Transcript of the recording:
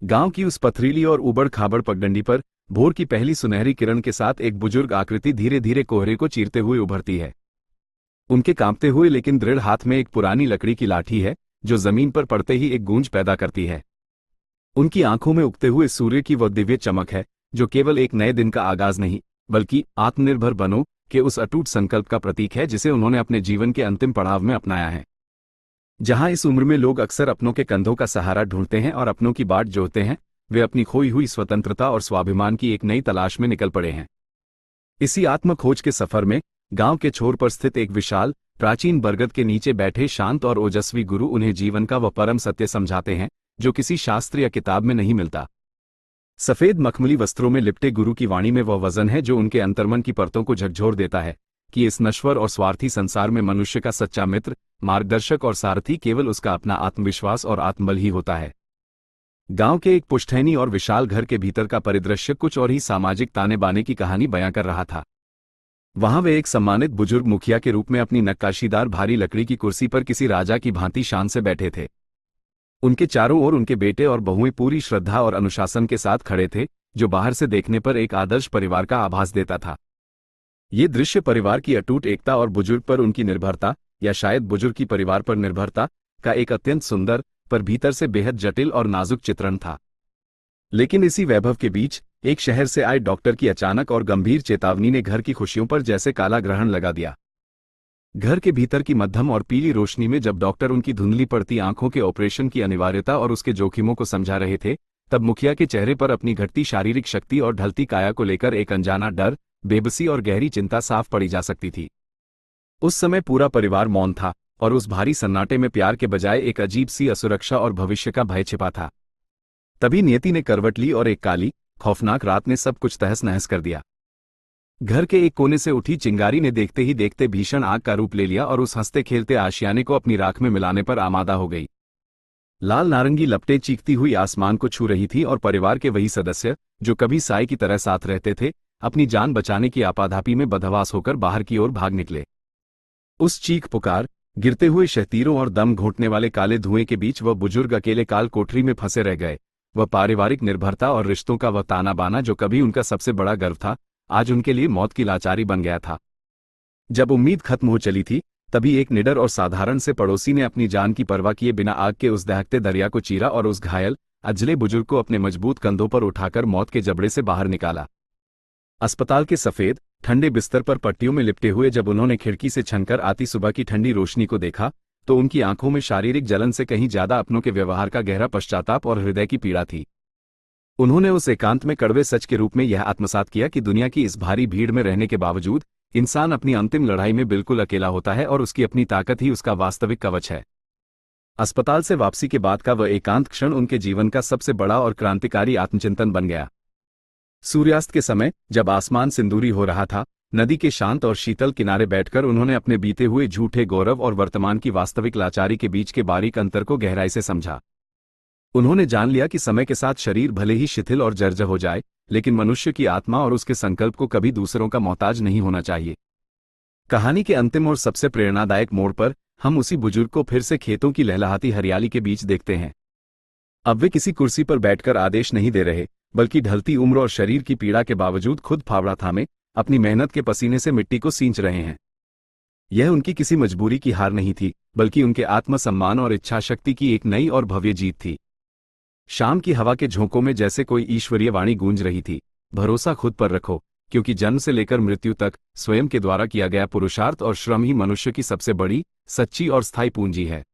गांव की उस पथरीली और उबड़-खाबड़ पगडंडी पर भोर की पहली सुनहरी किरण के साथ एक बुजुर्ग आकृति धीरे धीरे कोहरे को चीरते हुए उभरती है। उनके कांपते हुए लेकिन दृढ़ हाथ में एक पुरानी लकड़ी की लाठी है, जो जमीन पर पड़ते ही एक गूंज पैदा करती है। उनकी आंखों में उगते हुए सूर्य की वह दिव्य चमक है, जो केवल एक नए दिन का आगाज नहीं, बल्कि आत्मनिर्भर बनो के उस अटूट संकल्प का प्रतीक है जिसे उन्होंने अपने जीवन के अंतिम पड़ाव में अपनाया है। जहां इस उम्र में लोग अक्सर अपनों के कंधों का सहारा ढूंढते हैं और अपनों की बाट जोहते हैं, वे अपनी खोई हुई स्वतंत्रता और स्वाभिमान की एक नई तलाश में निकल पड़े हैं। इसी आत्म खोज के सफर में गांव के छोर पर स्थित एक विशाल प्राचीन बरगद के नीचे बैठे शांत और ओजस्वी गुरु उन्हें जीवन का वह परम सत्य समझाते हैं जो किसी शास्त्र या किताब में नहीं मिलता। सफेद मखमली वस्त्रों में लिपटे गुरु की वाणी में वह वजन है जो उनके अंतर्मन की परतों को झकझोर देता है कि इस नश्वर और स्वार्थी संसार में मनुष्य का सच्चा मित्र, मार्गदर्शक और सारथी केवल उसका अपना आत्मविश्वास और आत्मबल ही होता है। गांव के एक पुश्तैनी और विशाल घर के भीतर का परिदृश्य कुछ और ही सामाजिक ताने बाने की कहानी बयां कर रहा था। वहां वे एक सम्मानित बुजुर्ग मुखिया के रूप में अपनी नक्काशीदार भारी लकड़ी की कुर्सी पर किसी राजा की भांति शान से बैठे थे। उनके चारों ओर उनके बेटे और बहुएं पूरी श्रद्धा और अनुशासन के साथ खड़े थे, जो बाहर से देखने पर एक आदर्श परिवार का आभास देता था। ये दृश्य परिवार की अटूट एकता और बुजुर्ग पर उनकी निर्भरता, या शायद बुजुर्ग की परिवार पर निर्भरता, का एक अत्यंत सुंदर पर भीतर से बेहद जटिल और नाजुक चित्रण था। लेकिन इसी वैभव के बीच एक शहर से आए डॉक्टर की अचानक और गंभीर चेतावनी ने घर की खुशियों पर जैसे काला ग्रहण लगा दिया। घर के भीतर की मध्यम और पीली रोशनी में जब डॉक्टर उनकी धुंधली पड़ती आंखों के ऑपरेशन की अनिवार्यता और उसके जोखिमों को समझा रहे थे, तब मुखिया के चेहरे पर अपनी घटती शारीरिक शक्ति और ढलती काया को लेकर एक अनजाना डर, बेबसी और गहरी चिंता साफ पड़ी जा सकती थी। उस समय पूरा परिवार मौन था और उस भारी सन्नाटे में प्यार के बजाय एक अजीब सी असुरक्षा और भविष्य का भय छिपा था। तभी नियति ने करवट ली और एक काली, खौफनाक रात ने सब कुछ तहस नहस कर दिया। घर के एक कोने से उठी चिंगारी ने देखते ही देखते भीषण आग का रूप ले लिया और उस हंसते खेलते आशियाने को अपनी राख में मिलाने पर आमादा हो गई। लाल नारंगी लपटें चीखती हुई आसमान को छू रही थी और परिवार के वही सदस्य, जो कभी साए की तरह साथ रहते थे, अपनी जान बचाने की आपाधापी में बदहवास होकर बाहर की ओर भाग निकले। उस चीख पुकार, गिरते हुए शहतीरों और दम घोंटने वाले काले धुएं के बीच वह बुजुर्ग अकेले काल कोठरी में फंसे रह गए। वह पारिवारिक निर्भरता और रिश्तों का वह ताना बाना जो कभी उनका सबसे बड़ा गर्व था, आज उनके लिए मौत की लाचारी बन गया था। जब उम्मीद खत्म हो चली थी, तभी एक निडर और साधारण से पड़ोसी ने अपनी जान की परवाह किए बिना आग के उस दहकते दरिया को चीरा और उस घायल, अजले बुजुर्ग को अपने मजबूत कंधों पर उठाकर मौत के जबड़े से बाहर निकाला। अस्पताल के सफेद, ठंडे बिस्तर पर पट्टियों में लिपटे हुए जब उन्होंने खिड़की से छनकर आती सुबह की ठंडी रोशनी को देखा, तो उनकी आंखों में शारीरिक जलन से कहीं ज्यादा अपनों के व्यवहार का गहरा पश्चाताप और हृदय की पीड़ा थी। उन्होंने उस एकांत में कड़वे सच के रूप में यह आत्मसात किया कि दुनिया की इस भारी भीड़ में रहने के बावजूद इंसान अपनी अंतिम लड़ाई में बिल्कुल अकेला होता है और उसकी अपनी ताकत ही उसका वास्तविक कवच है। अस्पताल से वापसी के बाद का वह एकांत क्षण उनके जीवन का सबसे बड़ा और क्रांतिकारी आत्मचिंतन बन गया। सूर्यास्त के समय, जब आसमान सिंदूरी हो रहा था, नदी के शांत और शीतल किनारे बैठकर उन्होंने अपने बीते हुए झूठे गौरव और वर्तमान की वास्तविक लाचारी के बीच के बारीक अंतर को गहराई से समझा। उन्होंने जान लिया कि समय के साथ शरीर भले ही शिथिल और जर्जर हो जाए, लेकिन मनुष्य की आत्मा और उसके संकल्प को कभी दूसरों का मोहताज नहीं होना चाहिए। कहानी के अंतिम और सबसे प्रेरणादायक मोड़ पर हम उसी बुजुर्ग को फिर से खेतों की लहलहाती हरियाली के बीच देखते हैं। अब वे किसी कुर्सी पर बैठकर आदेश नहीं दे रहे, बल्कि ढलती उम्र और शरीर की पीड़ा के बावजूद खुद फावड़ा थामे अपनी मेहनत के पसीने से मिट्टी को सींच रहे हैं। यह उनकी किसी मजबूरी की हार नहीं थी, बल्कि उनके आत्मसम्मान और इच्छाशक्ति की एक नई और भव्य जीत थी। शाम की हवा के झोंकों में जैसे कोई ईश्वरीय वाणी गूंज रही थी, भरोसा खुद पर रखो, क्योंकि जन्म से लेकर मृत्यु तक स्वयं के द्वारा किया गया पुरुषार्थ और श्रम ही मनुष्य की सबसे बड़ी, सच्ची और स्थायी पूंजी है।